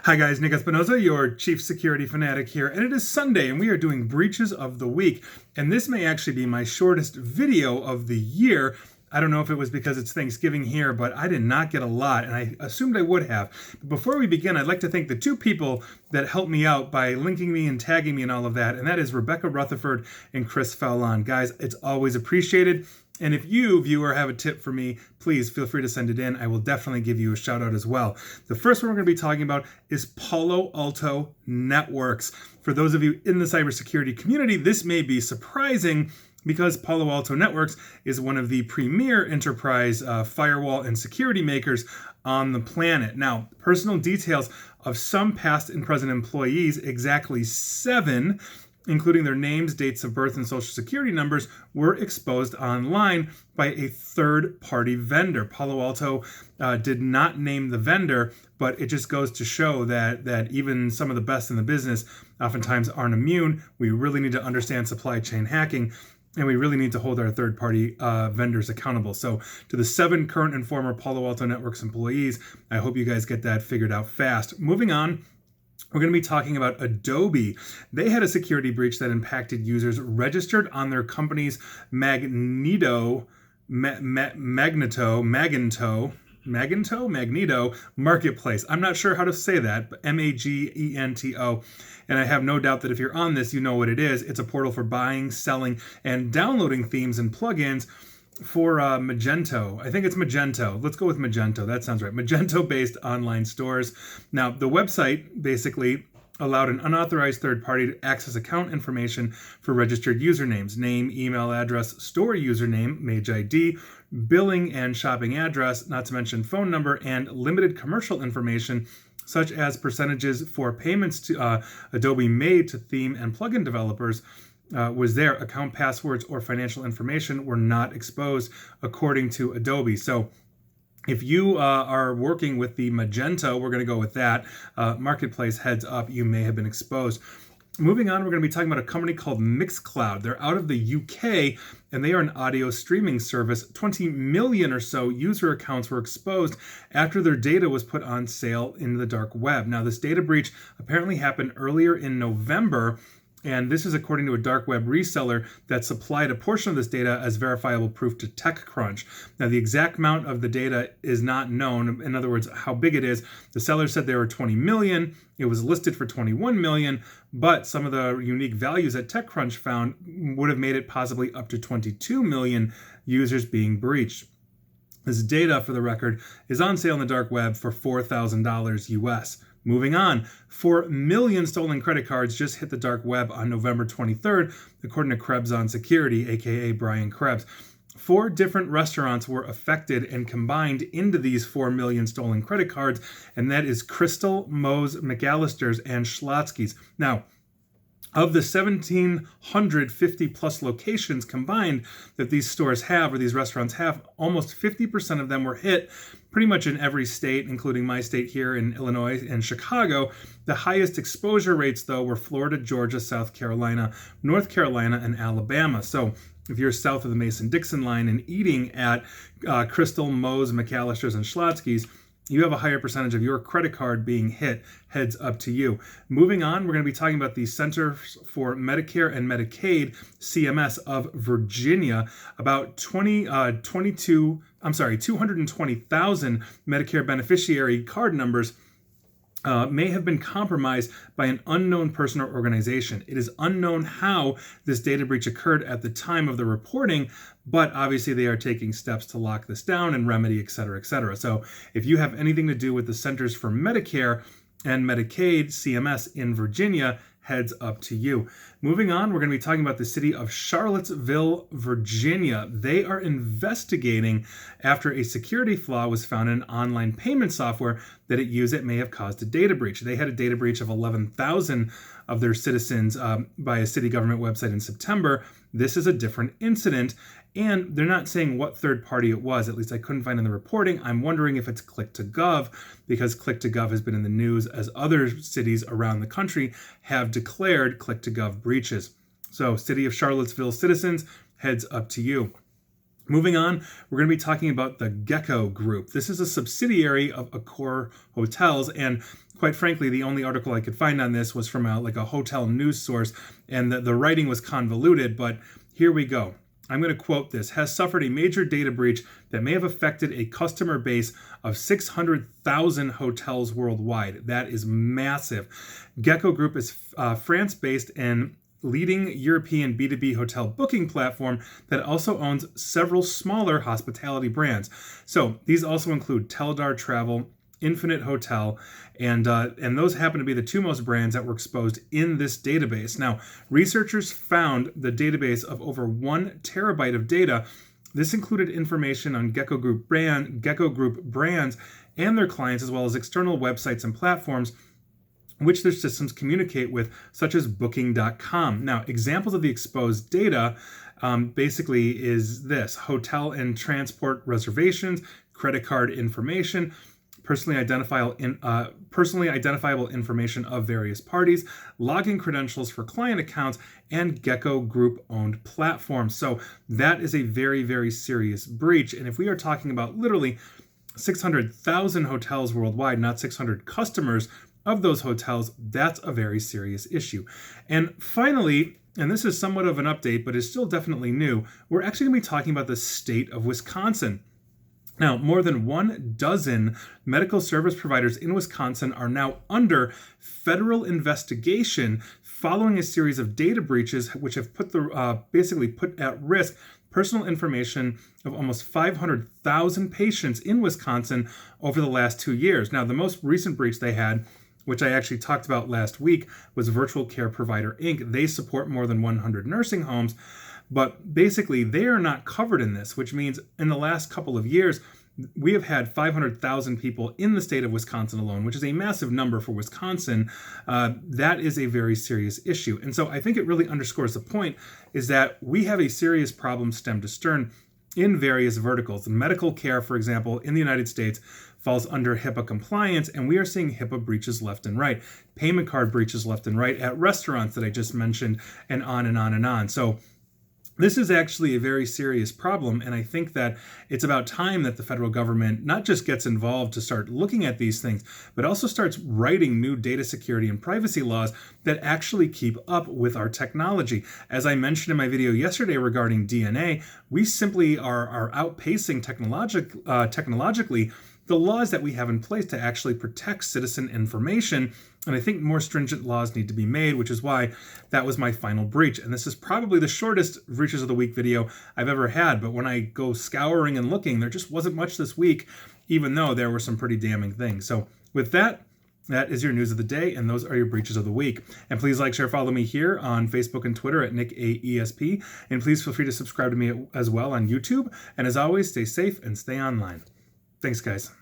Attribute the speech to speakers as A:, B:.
A: Hi guys, Nick Espinoza, your chief security fanatic here, and it is Sunday and we are doing breaches of the week. And this may actually be my shortest video of the year. I don't know if it was because it's Thanksgiving here, but I did not get a lot, and I assumed I would have. But before we begin, I'd like to thank the two people that helped me out by linking me and tagging me and all of that, and that is Rebecca Rutherford and Chris Fallon. Guys, it's always appreciated. And if you, viewer, have a tip for me, please feel free to send it in. I will definitely give you a shout out as well. The first one we're going to be talking about is Palo Alto Networks. For those of you in the cybersecurity community, this may be surprising because Palo Alto Networks is one of the premier enterprise firewall and security makers on the planet. Now, personal details of some past and present employees, exactly 7, including their names, dates of birth, and social security numbers, were exposed online by a third-party vendor. Palo Alto did not name the vendor, but it just goes to show that even some of the best in the business oftentimes aren't immune. We really need to understand supply chain hacking, and we really need to hold our third-party vendors accountable. So to the 7 current and former Palo Alto Networks employees, I hope you guys get that figured out fast. Moving on, we're going to be talking about Adobe. They had a security breach that impacted users registered on their company's Magneto marketplace. I'm not sure how to say that, but Magento. And I have no doubt that if you're on this, you know what it is. It's a portal for buying, selling, and downloading themes and plugins for Magento. I think it's Magento. Let's go with Magento. That sounds right. Magento-based online stores. Now, the website basically allowed an unauthorized third party to access account information for registered usernames, name, email address, store username, Mage ID, billing and shopping address, not to mention phone number, and limited commercial information such as percentages for payments to Adobe made to theme and plugin developers. Was there. Account passwords or financial information were not exposed according to Adobe. So if you are working with the Magento, we're going to go with that, marketplace, heads up, you may have been exposed. Moving on, we're going to be talking about a company called Mixcloud. They're out of the UK, and they are an audio streaming service. 20 million or so user accounts were exposed after their data was put on sale in the dark web. Now, this data breach apparently happened earlier in November, and this is according to a dark web reseller that supplied a portion of this data as verifiable proof to TechCrunch. Now, the exact amount of the data is not known. In other words, how big it is. The seller said there were 20 million. It was listed for 21 million, but some of the unique values that TechCrunch found would have made it possibly up to 22 million users being breached. This data, for the record, is on sale in the dark web for $4,000 US. Moving on, 4 million stolen credit cards just hit the dark web on November 23rd, according to Krebs on Security, aka Brian Krebs. 4 different restaurants were affected and combined into these 4 million stolen credit cards, and that is Crystal, Moe's, McAllister's, and Schlotzsky's. Now, of the 1,750 plus locations combined that these stores have, or these restaurants have, almost 50% of them were hit pretty much in every state, including my state here in Illinois and Chicago. The highest exposure rates, though, were Florida, Georgia, South Carolina, North Carolina, and Alabama. So if you're south of the Mason-Dixon line and eating at Crystal, Moe's, McAllister's, and Schlotzsky's, you have a higher percentage of your credit card being hit. Heads up to you. Moving on, we're going to be talking about the Centers for Medicare and Medicaid, CMS of Virginia. About 220,000 Medicare beneficiary card numbers may have been compromised by an unknown person or organization. It is unknown how this data breach occurred at the time of the reporting, but obviously they are taking steps to lock this down and remedy, et cetera, et cetera. So if you have anything to do with the Centers for Medicare and Medicaid, CMS in Virginia, heads up to you. Moving on, we're going to be talking about the city of Charlottesville, Virginia. They are investigating after a security flaw was found in online payment software that it used that may have caused a data breach. They had a data breach of 11,000 of their citizens by a city government website in September. This is a different incident, and they're not saying what third party it was. At least I couldn't find in the reporting. I'm wondering if it's Click2Gov, because Click2Gov has been in the news as other cities around the country have declared Click2Gov breaches. So, City of Charlottesville citizens, heads up to you. Moving on, we're going to be talking about the Gecko Group. This is a subsidiary of Accor Hotels, and quite frankly, the only article I could find on this was from a hotel news source, and the writing was convoluted, but here we go. I'm going to quote this: has suffered a major data breach that may have affected a customer base of 600,000 hotels worldwide. That is massive. Gecko Group is France-based and leading European B2B hotel booking platform that also owns several smaller hospitality brands. So these also include Teldar Travel, Infinite Hotel, and those happen to be the two most brands that were exposed in this database. Now, researchers found the database of over 1 terabyte of data. This included information on Gecko Group brands and their clients, as well as external websites and platforms which their systems communicate with, such as Booking.com. Now, examples of the exposed data basically is this: hotel and transport reservations, credit card information, personally identifiable information of various parties, login credentials for client accounts, and Gecko Group-owned platforms. So that is a very, very serious breach. And if we are talking about literally 600,000 hotels worldwide, not 600 customers of those hotels, that's a very serious issue. And finally, and this is somewhat of an update, but is still definitely new, we're actually going to be talking about the state of Wisconsin. Now, more than 12 medical service providers in Wisconsin are now under federal investigation following a series of data breaches which have basically put at risk personal information of almost 500,000 patients in Wisconsin over the last 2 years. Now, the most recent breach they had, which I actually talked about last week, was Virtual Care Provider Inc. They support more than 100 nursing homes. But basically, they are not covered in this, which means in the last couple of years, we have had 500,000 people in the state of Wisconsin alone, which is a massive number for Wisconsin. That is a very serious issue. And so I think it really underscores the point is that we have a serious problem stem to stern in various verticals. Medical care, for example, in the United States falls under HIPAA compliance, and we are seeing HIPAA breaches left and right, payment card breaches left and right at restaurants that I just mentioned, and on and on and on. So this is actually a very serious problem, and I think that it's about time that the federal government not just gets involved to start looking at these things, but also starts writing new data security and privacy laws that actually keep up with our technology. As I mentioned in my video yesterday regarding DNA, we simply are outpacing technologically the laws that we have in place to actually protect citizen information. And I think more stringent laws need to be made, which is why that was my final breach. And this is probably the shortest Breaches of the Week video I've ever had. But when I go scouring and looking, there just wasn't much this week, even though there were some pretty damning things. So with that, that is your news of the day, and those are your breaches of the week. And please like, share, follow me here on Facebook and Twitter at NickAESP. And please feel free to subscribe to me as well on YouTube. And as always, stay safe and stay online. Thanks, guys.